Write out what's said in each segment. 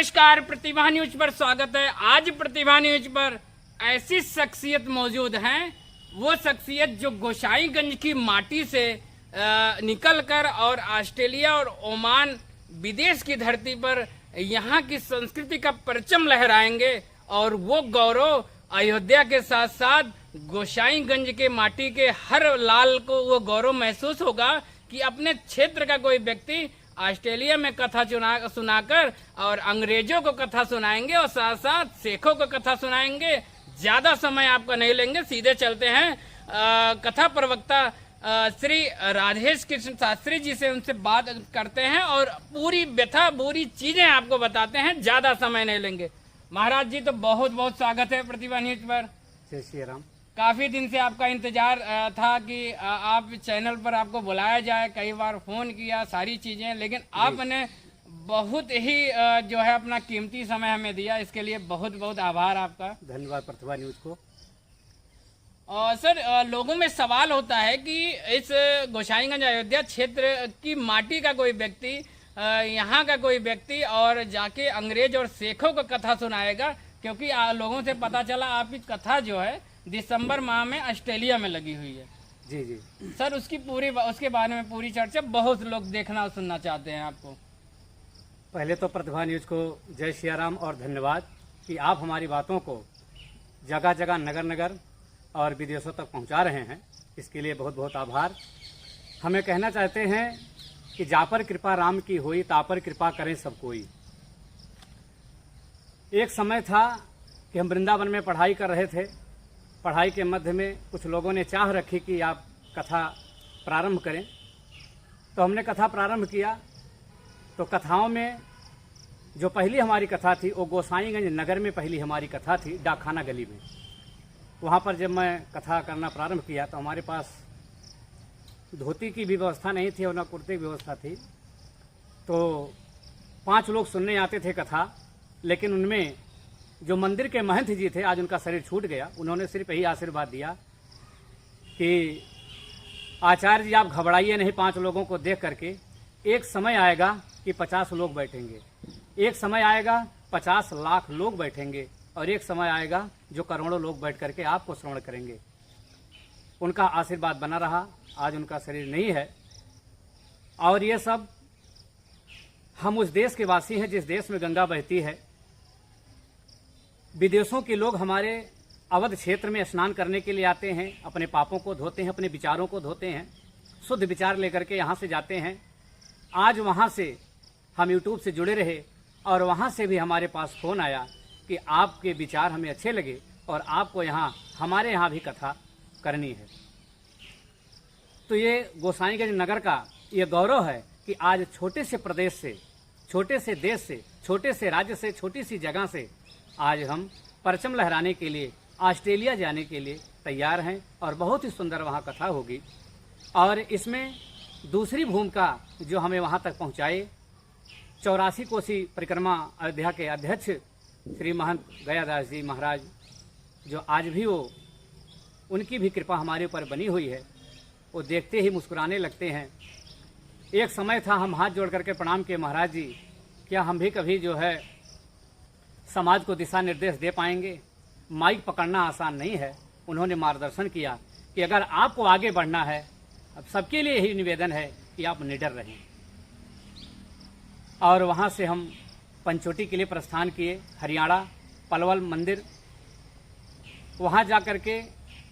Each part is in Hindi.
नमस्कार, प्रतिभा न्यूज पर स्वागत है। आज प्रतिभा न्यूज पर ऐसी शख्सियत मौजूद हैं, वो शख्सियत जो गोसाईगंज की माटी से निकलकर और ऑस्ट्रेलिया और ओमान विदेश की धरती पर यहाँ की संस्कृति का परचम लहराएंगे और वो गौरव अयोध्या के साथ साथ गोसाईगंज के माटी के हर लाल को वो गौरव महसूस होगा कि अपने क्षेत्र का कोई व्यक्ति ऑस्ट्रेलिया में कथा सुनाकर और अंग्रेजों को कथा सुनाएंगे और साथ साथ सिखों को कथा सुनाएंगे। ज्यादा समय आपका नहीं लेंगे, सीधे चलते हैं कथा प्रवक्ता श्री राधेश कृष्ण शास्त्री जी से, उनसे बात करते हैं और पूरी व्यथा पूरी चीजें आपको बताते हैं। ज्यादा समय नहीं लेंगे। महाराज जी, तो बहुत बहुत स्वागत है प्रतिभा न्यूज पर। जय श्री राम। काफी दिन से आपका इंतजार था कि आप चैनल पर आपको बुलाया जाए, कई बार फोन किया, सारी चीजें, लेकिन आपने बहुत ही जो है अपना कीमती समय हमें दिया, इसके लिए बहुत बहुत आभार आपका। धन्यवाद प्रतिभा न्यूज को। और सर, लोगों में सवाल होता है कि इस गोसाईगंज अयोध्या क्षेत्र की माटी का कोई व्यक्ति, यहाँ का कोई व्यक्ति और जाके अंग्रेज और सिखों को कथा सुनाएगा, क्योंकि लोगों से पता चला आपकी कथा जो है दिसंबर माह में ऑस्ट्रेलिया में लगी हुई है। जी जी सर, उसके बारे में पूरी चर्चा बहुत लोग देखना और सुनना चाहते हैं आपको। पहले तो प्रतिभा न्यूज को जय श्री राम और धन्यवाद कि आप हमारी बातों को जगह जगह नगर नगर और विदेशों तक पहुंचा रहे हैं, इसके लिए बहुत बहुत आभार। हमें कहना चाहते हैं कि जापर कृपा राम की हुई, तापर कृपा करें सब कोई। एक समय था कि हम वृंदावन में पढ़ाई कर रहे थे। पढ़ाई के मध्य में कुछ लोगों ने चाह रखी कि आप कथा प्रारंभ करें, तो हमने कथा प्रारंभ किया। तो कथाओं में जो पहली हमारी कथा थी वो गोसाईगंज नगर में पहली हमारी कथा थी, डाकखाना गली में। वहाँ पर जब मैं कथा करना प्रारंभ किया तो हमारे पास धोती की भी व्यवस्था नहीं थी और न कुर्ते की व्यवस्था थी। तो 5 लोग सुनने आते थे कथा, लेकिन उनमें जो मंदिर के महंत जी थे, आज उनका शरीर छूट गया, उन्होंने सिर्फ यही आशीर्वाद दिया कि आचार्य जी आप घबराइए नहीं 5 लोगों को देख करके। एक समय आएगा कि 50 लोग बैठेंगे, एक समय आएगा 50 लाख लोग बैठेंगे और एक समय आएगा जो करोड़ों लोग बैठ करके आपको श्रवण करेंगे। उनका आशीर्वाद बना रहा। आज उनका शरीर नहीं है। और ये सब हम उस देश के वासी हैं जिस देश में गंगा बहती है। विदेशों के लोग हमारे अवध क्षेत्र में स्नान करने के लिए आते हैं, अपने पापों को धोते हैं, अपने विचारों को धोते हैं, शुद्ध विचार लेकर के यहाँ से जाते हैं। आज वहाँ से हम यूट्यूब से जुड़े रहे और वहाँ से भी हमारे पास फ़ोन आया कि आपके विचार हमें अच्छे लगे और आपको यहाँ हमारे यहाँ भी कथा करनी है। तो ये गोसाईगंज नगर का ये गौरव है कि आज छोटे से प्रदेश से, छोटे से देश से, छोटे से राज्य से, छोटी सी जगह से आज हम परचम लहराने के लिए ऑस्ट्रेलिया जाने के लिए तैयार हैं और बहुत ही सुंदर वहाँ कथा होगी। और इसमें दूसरी भूमिका जो हमें वहाँ तक पहुँचाए, 84 कोसी परिक्रमा अयोध्या के अध्यक्ष श्री महंत गयादास जी महाराज, जो आज भी वो उनकी भी कृपा हमारे ऊपर बनी हुई है, वो देखते ही मुस्कुराने लगते हैं। एक समय था हम हाथ जोड़ करके प्रणाम किए, महाराज जी क्या हम भी कभी जो है समाज को दिशा निर्देश दे पाएंगे? माइक पकड़ना आसान नहीं है। उन्होंने मार्गदर्शन किया कि अगर आपको आगे बढ़ना है, अब सबके लिए यही निवेदन है कि आप निडर रहें। और वहाँ से हम पंचोटी के लिए प्रस्थान किए, हरियाणा पलवल मंदिर। वहाँ जा कर के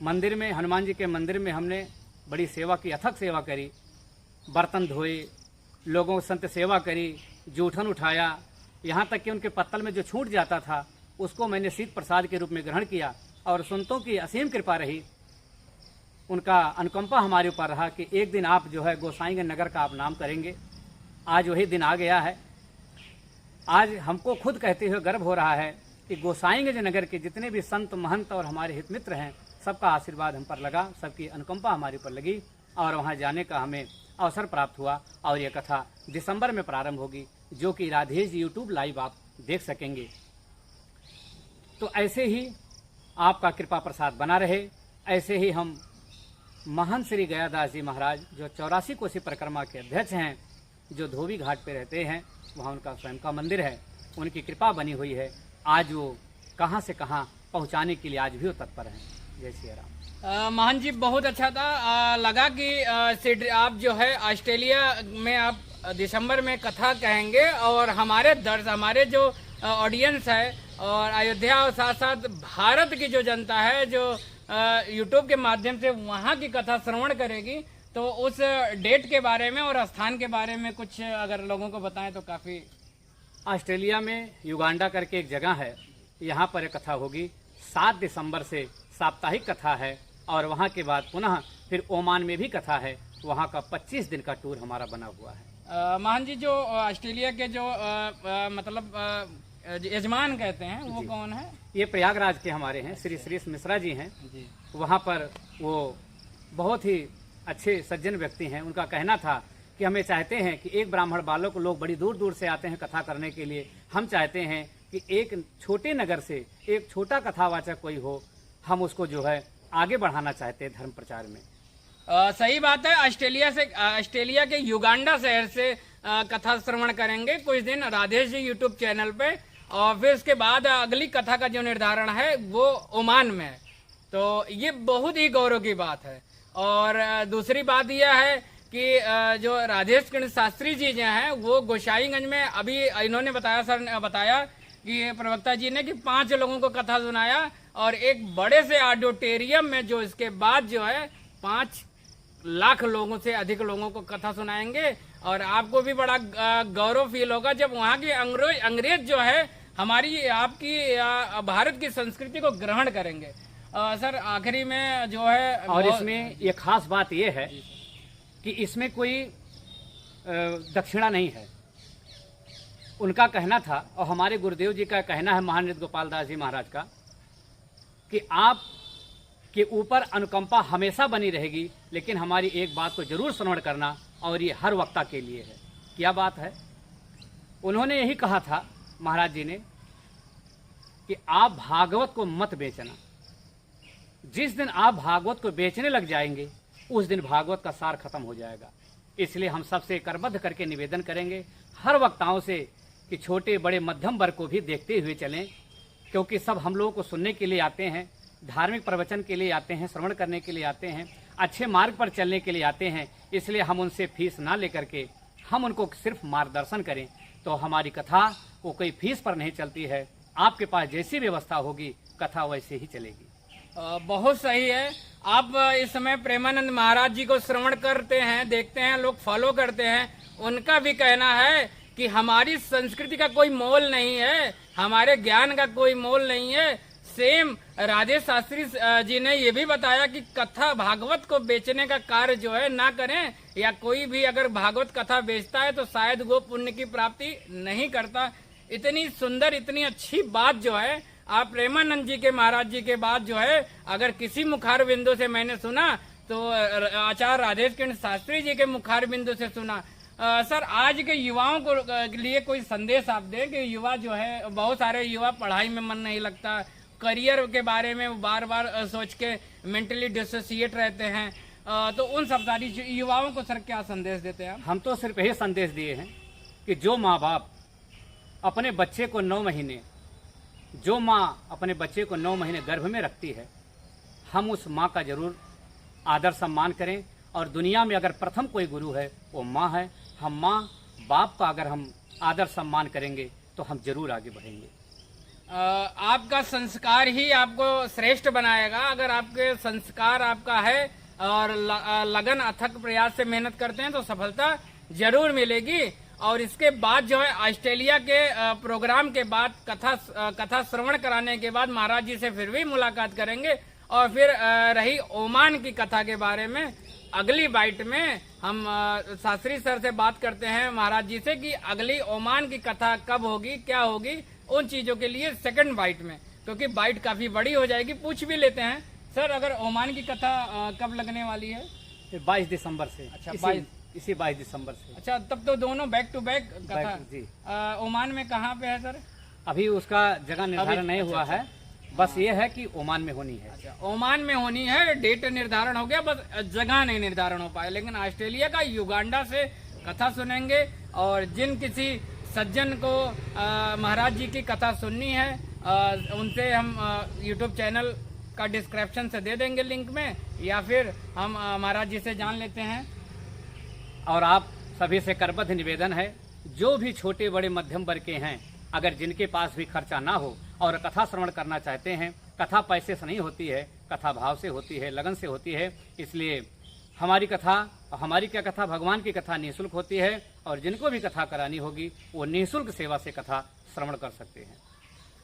मंदिर में, हनुमान जी के मंदिर में हमने बड़ी सेवा की, अथक सेवा करी, बर्तन धोए, लोगों संत सेवा करी, जूठन उठाया, यहाँ तक कि उनके पत्तल में जो छूट जाता था उसको मैंने शीत प्रसाद के रूप में ग्रहण किया। और संतों की असीम कृपा रही, उनका अनुकंपा हमारे ऊपर रहा कि एक दिन आप जो है गोसाईगंज नगर का आप नाम करेंगे। आज वही दिन आ गया है। आज हमको खुद कहते हुए गर्व हो रहा है कि गोसाईगंज नगर के जितने भी संत महंत और हमारे हित मित्र हैं, सबका आशीर्वाद हम पर लगा, सबकी अनुकंपा हमारे ऊपर लगी और वहाँ जाने का हमें अवसर प्राप्त हुआ। और यह कथा दिसंबर में प्रारंभ होगी, जो कि राधेश यूट्यूब लाइव आप देख सकेंगे। तो ऐसे ही आपका कृपा प्रसाद बना रहे। ऐसे ही हम महंत श्री गयादास जी महाराज, जो 84 कोसी परिक्रमा के अध्यक्ष हैं, जो धोबी घाट पे रहते हैं, वहाँ उनका स्वयं का मंदिर है। उनकी कृपा बनी हुई है। आज वो कहाँ से कहाँ पहुँचाने के लिए आज भी वो तत्पर हैं। जय श्री राम। महान जी बहुत अच्छा था। लगा कि आप जो है ऑस्ट्रेलिया में आप दिसंबर में कथा कहेंगे और हमारे जो ऑडियंस है और अयोध्या और साथ साथ भारत की जो जनता है जो यूट्यूब के माध्यम से वहाँ की कथा श्रवण करेगी, तो उस डेट के बारे में और स्थान के बारे में कुछ अगर लोगों को बताएं तो काफ़ी। ऑस्ट्रेलिया में युगांडा करके एक जगह है, यहाँ पर एक कथा होगी 7 दिसंबर से साप्ताहिक कथा है और वहाँ के बाद पुनः फिर ओमान में भी कथा है। वहाँ का 25 दिन का टूर हमारा बना हुआ है। महान जी जो ऑस्ट्रेलिया के जो मतलब यजमान कहते हैं वो कौन है? ये प्रयागराज के हमारे हैं, श्री श्रीश मिश्रा जी हैं जी। वहाँ पर वो बहुत ही अच्छे सज्जन व्यक्ति हैं। उनका कहना था कि हमें चाहते हैं कि एक ब्राह्मण बालक लोग बड़ी दूर दूर से आते हैं कथा करने के लिए, हम चाहते हैं कि एक छोटे नगर से एक छोटा कथावाचक कोई हो, हम उसको जो है आगे बढ़ाना चाहते हैं धर्म प्रचार में। सही बात है। ऑस्ट्रेलिया के युगांडा शहर से कथा श्रवण करेंगे कुछ दिन राधेश जी यूट्यूब चैनल पे, और फिर उसके बाद अगली कथा का जो निर्धारण है वो ओमान में है। तो ये बहुत ही गौरव की बात है। और दूसरी बात यह है कि जो राधेश कृष्ण शास्त्री जी जो हैं वो गोसाईगंज में अभी इन्होंने बताया, सर ने बताया कि प्रवक्ता जी ने कि 5 लोगों को कथा सुनाया और एक बड़े से ऑडिटोरियम में जो इसके बाद जो है 5 लाख लोगों से अधिक लोगों को कथा सुनाएंगे। और आपको भी बड़ा गौरव फील होगा जब वहाँ के अंग्रेज जो है हमारी आपकी भारत की संस्कृति को ग्रहण करेंगे। सर आखिरी में जो है और इसमें ये खास बात ये है कि इसमें कोई दक्षिणा नहीं है। उनका कहना था और हमारे गुरुदेव जी का कहना है महान गोपाल दास जी महाराज का कि आप के ऊपर अनुकंपा हमेशा बनी रहेगी, लेकिन हमारी एक बात को जरूर श्रवण करना, और ये हर वक्ता के लिए है। क्या बात है? उन्होंने यही कहा था महाराज जी ने कि आप भागवत को मत बेचना। जिस दिन आप भागवत को बेचने लग जाएंगे उस दिन भागवत का सार खत्म हो जाएगा। इसलिए हम सबसे करबद्ध करके निवेदन करेंगे हर वक्ताओं से कि छोटे बड़े मध्यम वर्ग को भी देखते हुए चलें, क्योंकि सब हम लोगों को सुनने के लिए आते हैं, धार्मिक प्रवचन के लिए आते हैं, श्रवण करने के लिए आते हैं, अच्छे मार्ग पर चलने के लिए आते हैं। इसलिए हम उनसे फीस ना लेकर के हम उनको सिर्फ मार्गदर्शन करें। तो हमारी कथा वो कोई फीस पर नहीं चलती है। आपके पास जैसी व्यवस्था होगी कथा वैसे ही चलेगी। बहुत सही है। आप इस समय प्रेमानंद महाराज जी को श्रवण करते हैं, देखते हैं, लोग फॉलो करते हैं। उनका भी कहना है कि हमारी संस्कृति का कोई मोल नहीं है, हमारे ज्ञान का कोई मोल नहीं है। सेम राधेश शास्त्री जी ने ये भी बताया कि कथा भागवत को बेचने का कार्य जो है ना करें, या कोई भी अगर भागवत कथा बेचता है तो शायद वो पुण्य की प्राप्ति नहीं करता। इतनी सुंदर इतनी अच्छी बात जो है आप प्रेमानंद जी के महाराज जी के बाद जो है अगर किसी मुखार बिंदु से मैंने सुना तो आचार्य राधेश कृष्ण शास्त्री जी के मुखार बिंदु से सुना। सर आज के युवाओं को लिए कोई संदेश आप दें कि युवा जो है बहुत सारे युवा पढ़ाई में मन नहीं लगता, करियर के बारे में बार बार सोच के मेंटली डिसोसिएट रहते हैं, तो उन सब सारी युवाओं को सर क्या संदेश देते हैं? हम तो सिर्फ यही संदेश दिए हैं कि जो माँ बाप अपने बच्चे को 9 महीने जो माँ अपने बच्चे को 9 महीने गर्भ में रखती है, हम उस माँ का जरूर आदर सम्मान करें। और दुनिया में अगर प्रथम कोई गुरु है वो माँ है। हम माँ बाप का अगर हम आदर सम्मान करेंगे तो हम जरूर आगे बढ़ेंगे। आपका संस्कार ही आपको श्रेष्ठ बनाएगा। अगर आपके संस्कार आपका है और लगन अथक प्रयास से मेहनत करते हैं तो सफलता जरूर मिलेगी। और इसके बाद जो है ऑस्ट्रेलिया के प्रोग्राम के बाद कथा श्रवण कराने के बाद महाराज जी से फिर भी मुलाकात करेंगे। और फिर रही ओमान की कथा के बारे में अगली बाइट में हम शास्त्री सर से बात करते हैं महाराज जी से कि अगली ओमान की कथा कब होगी, क्या होगी, उन चीजों के लिए सेकंड बाइट में, क्योंकि बाइट काफी बड़ी हो जाएगी। पूछ भी लेते हैं सर अगर ओमान की कथा कब लगने वाली है? 22 दिसंबर से। अच्छा, इसी 22 दिसंबर से। अच्छा, तब तो दोनों बैक टू बैक कथा जी। ओमान में कहाँ पे है सर? अभी उसका जगह निर्धारण नहीं हुआ है, बस ये है कि ओमान में होनी है। अच्छा, ओमान में होनी है, डेट निर्धारण हो गया, बस जगह नहीं निर्धारण हो पाया। लेकिन ऑस्ट्रेलिया का युगांडा से कथा सुनेंगे और जिन किसी सज्जन को महाराज जी की कथा सुननी है, उनसे हम यूट्यूब चैनल का डिस्क्रिप्शन से दे देंगे लिंक में, या फिर हम महाराज जी से जान लेते हैं। और आप सभी से करबद्ध निवेदन है, जो भी छोटे बड़े मध्यम वर्ग के हैं, अगर जिनके पास भी खर्चा ना हो और कथा श्रवण करना चाहते हैं, कथा पैसे से नहीं होती है, कथा भाव से होती है, लगन से होती है। इसलिए हमारी कथा, हमारी क्या कथा, भगवान की कथा निःशुल्क होती है, और जिनको भी कथा करानी होगी वो निःशुल्क सेवा से कथा श्रवण कर सकते हैं।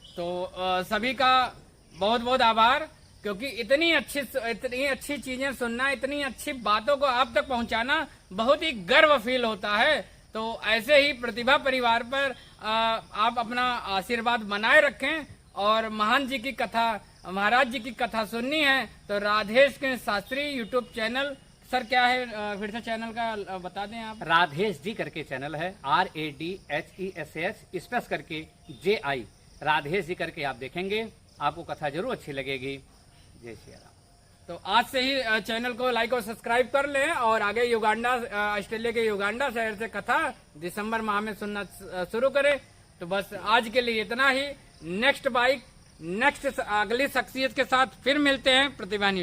तो सभी का बहुत बहुत आभार, क्योंकि इतनी अच्छी चीजें सुनना, इतनी अच्छी बातों को आप तक पहुंचाना बहुत ही गर्व फील होता है। तो ऐसे ही प्रतिभा परिवार पर आप अपना आशीर्वाद बनाए रखें, और महान जी की कथा, महाराज जी की कथा सुननी है तो राधेश के शास्त्री यूट्यूब चैनल, सर क्या है फिर से चैनल का बता दें आप। राधेश जी करके चैनल है, RADHESH स्पेस करके JI, राधेश जी करके आप देखेंगे, आपको कथा जरूर अच्छी लगेगी। जय श्री राम। तो आज से ही चैनल को लाइक और सब्सक्राइब कर लें, और आगे युगांडा, ऑस्ट्रेलिया के युगांडा शहर से कथा दिसंबर माह में सुनना शुरू करें। तो बस आज के लिए इतना ही। नेक्स्ट अगली शख्सियत के साथ फिर मिलते हैं प्रतिभा न्यूज।